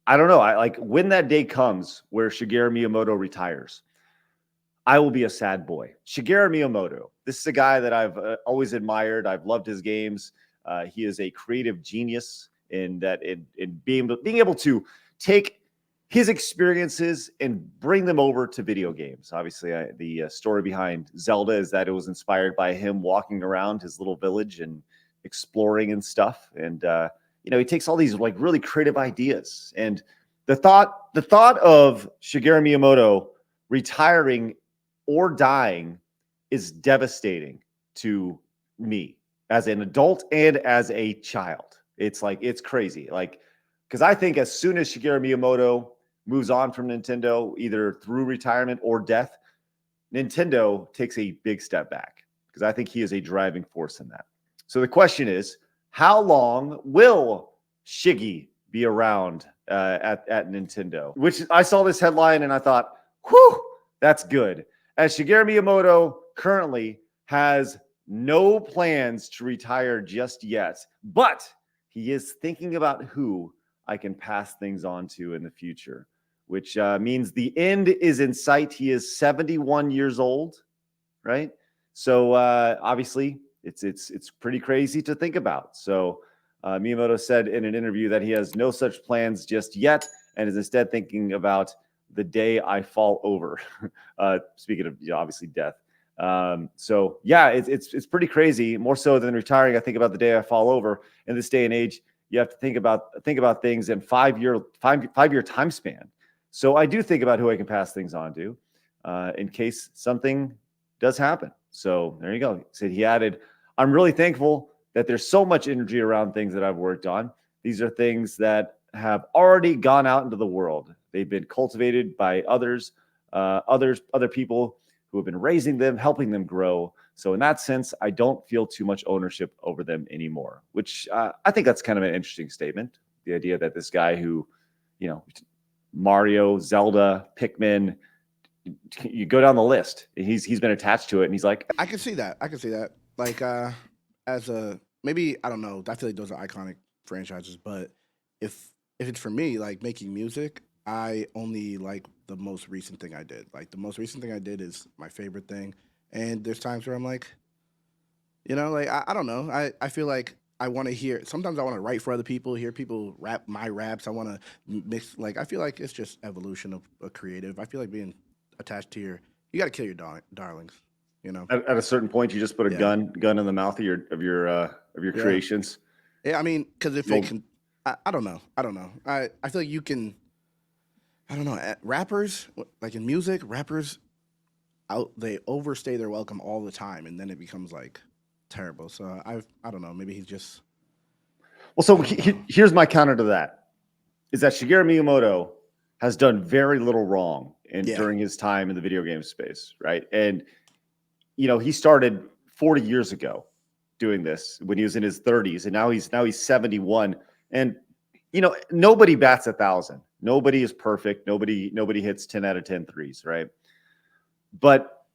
I don't know. I like when that day comes where Shigeru Miyamoto retires, I will be a sad boy. Shigeru Miyamoto. This is a guy that I've always admired. I've loved his games. He is a creative genius in that in being able to take his experiences and bring them over to video games. Obviously, the story behind Zelda is that it was inspired by him walking around his little village and exploring and stuff. And he takes all these like really creative ideas. And the thought of Shigeru Miyamoto retiring or dying is devastating to me as an adult and as a child. It's like, it's crazy. Like, because I think as soon as Shigeru Miyamoto moves on from Nintendo, either through retirement or death, Nintendo takes a big step back because I think he is a driving force in that. So the question is, how long will Shiggy be around at Nintendo? Which I saw this headline and I thought, whew, that's good. As Shigeru Miyamoto currently has no plans to retire just yet, but he is thinking about who I can pass things on to in the future, which means the end is in sight. He is 71 years old, right? So obviously, it's pretty crazy to think about. So Miyamoto said in an interview that he has no such plans just yet and is instead thinking about the day I fall over. Speaking of obviously death. So yeah, it's pretty crazy. More so than retiring, I think about the day I fall over. In this day and age, you have to think about things in five-year time span. So I do think about who I can pass things on to in case something does happen. So there you go. So he added, I'm really thankful that there's so much energy around things that I've worked on. These are things that have already gone out into the world. They've been cultivated by other people who have been raising them, helping them grow. So in that sense, I don't feel too much ownership over them anymore, which I think that's kind of an interesting statement. The idea that this guy who, Mario, Zelda, Pikmin, you go down the list, he's been attached to it, and he's like, I can see that. I can see that. Like as a maybe I don't know. I feel like those are iconic franchises, but if it's for me, like making music, I only like the most recent thing I did. Like the most recent thing I did is my favorite thing, and there's times where I'm like, like I don't know. I feel like I want to hear. Sometimes I want to write for other people, hear people rap my raps. I want to mix. Like I feel like it's just evolution of a creative. I feel like being attached to you got to kill your darlings. You know. at a certain point, you just put a Yeah. gun in the mouth of your Yeah. creations. Yeah. I mean, because if it Well, can, I don't know. I don't know. I feel like you can. I don't know. Rappers, like in music, rappers they overstay their welcome all the time, and then it becomes like terrible. So I don't know. Maybe he's just so I don't know. here's my counter to that: is that Shigeru Miyamoto has done very little wrong Yeah. during his time in the video game space, right? And he started 40 years ago doing this when he was in his 30s, and now he's 71, and nobody bats 1,000. Nobody is perfect. Nobody hits 10 out of 10 threes, right? But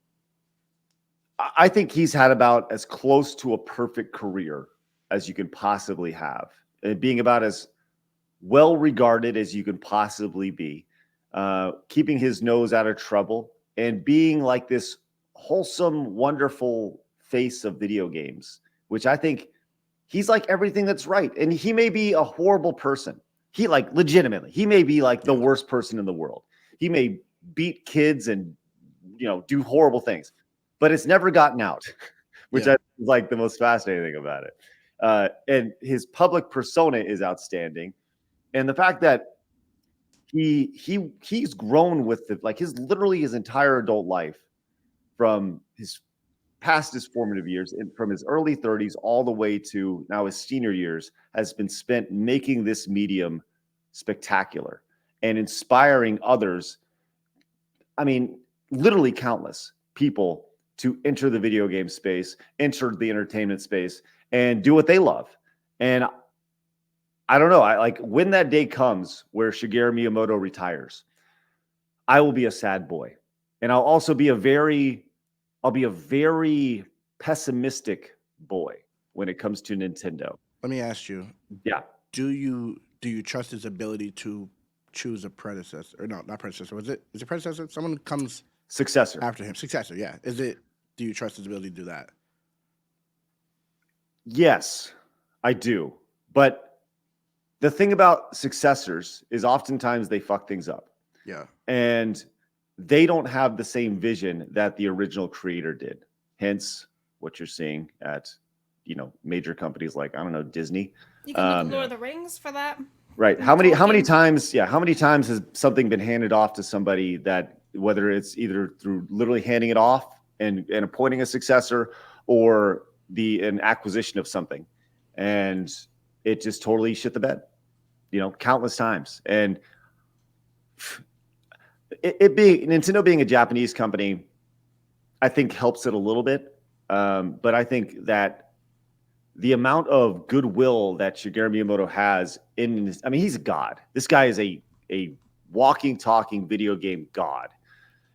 I think he's had about as close to a perfect career as you can possibly have, and being about as well regarded as you can possibly be, keeping his nose out of trouble, and being like this wholesome, wonderful face of video games, which I think he's like everything that's right. And he may be a horrible person. He like legitimately, he may be like the Yeah. worst person in the world. He may beat kids and do horrible things, but it's never gotten out, which Yeah. I is like the most fascinating thing about it. And his public persona is outstanding, and the fact that he's grown with it, like his entire adult life, from his past his formative years and from his early 30s all the way to now his senior years has been spent making this medium spectacular and inspiring others. I mean, literally countless people to enter the video game space, enter the entertainment space, and do what they love. And I don't know. I like when that day comes where Shigeru Miyamoto retires, I will be a sad boy. And I'll be a very pessimistic boy when it comes to Nintendo. Let me ask you: Yeah. Do you trust his ability to choose a predecessor, or no, not predecessor. Is it predecessor? Someone comes Successor. after him. Successor, yeah. Do you trust his ability to do that? Yes, I do. But the thing about successors is oftentimes they fuck things up. Yeah. And they don't have the same vision that the original creator did. Hence what you're seeing at, major companies like, I don't know, Disney. You can look at Lord of the Rings for that. Right. How many times has something been handed off to somebody that, whether it's either through literally handing it off and appointing a successor, or an acquisition of something, and it just totally shit the bed, countless times. And it being Nintendo being a Japanese company, I think helps it a little bit. But I think that the amount of goodwill that Shigeru Miyamoto has he's a god. This guy is a walking, talking video game god.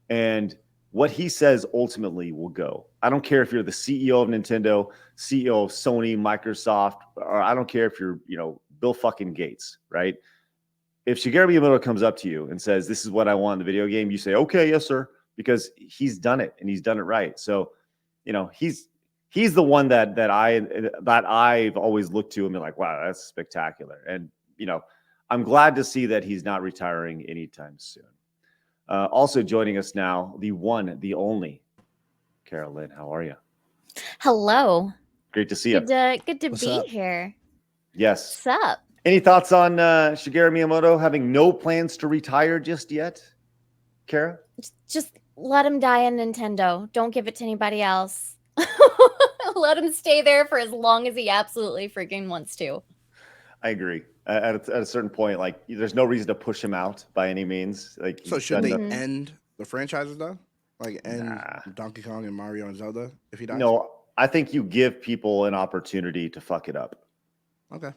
And what he says ultimately will go. I don't care if you're the CEO of Nintendo, CEO of Sony, Microsoft, or I don't care if you're, Bill fucking Gates, right? If Shigeru Miyamoto comes up to you and says, "This is what I want in the video game," you say, "Okay, yes, sir," because he's done it and he's done it right. So, he's the one that I've always looked to and been like, "Wow, that's spectacular." And I'm glad to see that he's not retiring anytime soon. Also joining us now, the one, the only, Carolyn. How are you? Hello. Great to see you. Good to What's be up? here. Yes. What's up? Any thoughts on Shigeru Miyamoto having no plans to retire just yet, Kara? Just let him die in Nintendo. Don't give it to anybody else. Let him stay there for as long as he absolutely freaking wants to. I agree. At a certain point, like, there's no reason to push him out by any means. Like, So should they end the franchises though? Like end Donkey Kong and Mario and Zelda if he dies? No, I think you give people an opportunity to fuck it up. Okay.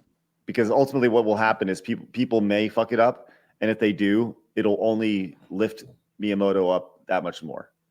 Because ultimately what will happen is people may fuck it up. And if they do, it'll only lift Miyamoto up that much more.